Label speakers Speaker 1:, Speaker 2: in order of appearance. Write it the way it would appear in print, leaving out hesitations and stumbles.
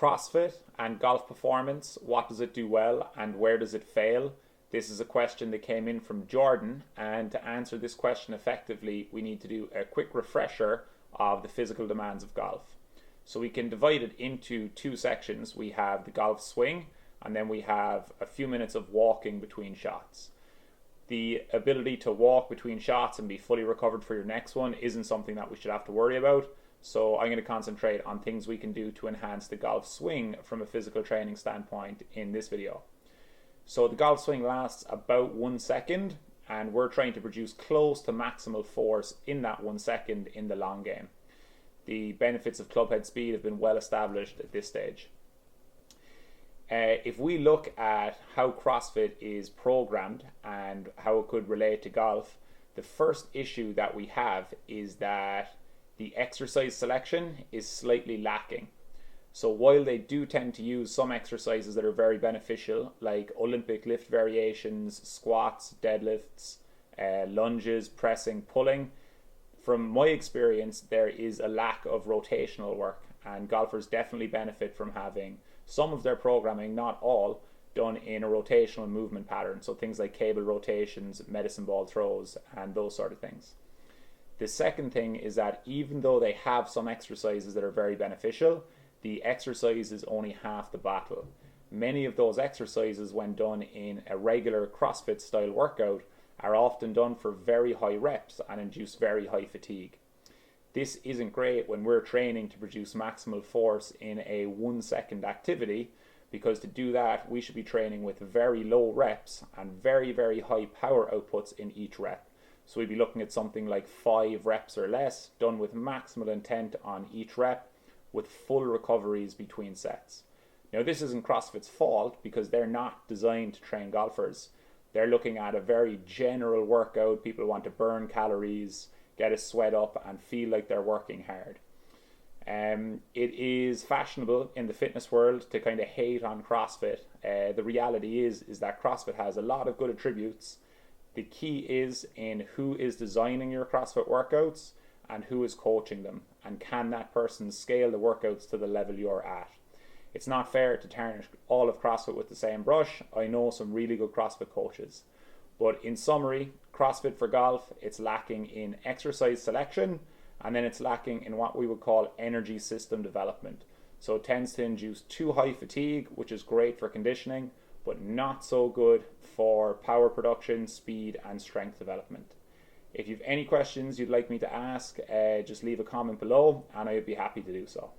Speaker 1: CrossFit and golf performance, what does it do well and where does it fail? This is a question that came in from Jordan, and to answer this question effectively, we need to do a quick refresher of the physical demands of golf. So we can divide it into two sections. We have the golf swing, and then we have a few minutes of walking between shots. The ability to walk between shots and be fully recovered for your next one isn't something that we should have to worry about. So I'm going to concentrate on things we can do to enhance the golf swing from a physical training standpoint in this video. So the golf swing lasts about 1 second, and we're trying to produce close to maximal force in that 1 second in the long game. The benefits of clubhead speed have been well established at this stage. If we look at how CrossFit is programmed and how it could relate to golf, the first issue that we have is that the exercise selection is slightly lacking. So while they do tend to use some exercises that are very beneficial, like Olympic lift variations, squats, deadlifts, lunges, pressing, pulling, from my experience, there is a lack of rotational work, and golfers definitely benefit from having some of their programming, not all, done in a rotational movement pattern. So things like cable rotations, medicine ball throws, and those sort of things. The second thing is that even though they have some exercises that are very beneficial, the exercise is only half the battle. Many of those exercises, when done in a regular CrossFit style workout, are often done for very high reps and induce very high fatigue. This isn't great when we're training to produce maximal force in a 1 second activity, because to do that we should be training with very low reps and very, very high power outputs in each rep. So we'd be looking at something like 5 reps or less, done with maximal intent on each rep, with full recoveries between sets. Now this isn't CrossFit's fault, because they're not designed to train golfers. They're looking at a very general workout. People want to burn calories, get a sweat up, and feel like they're working hard. It is fashionable in the fitness world to kind of hate on CrossFit. The reality is that CrossFit has a lot of good attributes. The key is in who is designing your CrossFit workouts and who is coaching them, and can that person scale the workouts to the level you're at. It's not fair to tarnish all of CrossFit with the same brush. I know some really good CrossFit coaches. But in summary, CrossFit for golf, it's lacking in exercise selection, and then it's lacking in what we would call energy system development. So it tends to induce too high fatigue, which is great for conditioning, but not so good for power production, speed, and strength development. If you have any questions you'd like me to ask, just leave a comment below and I would be happy to do so.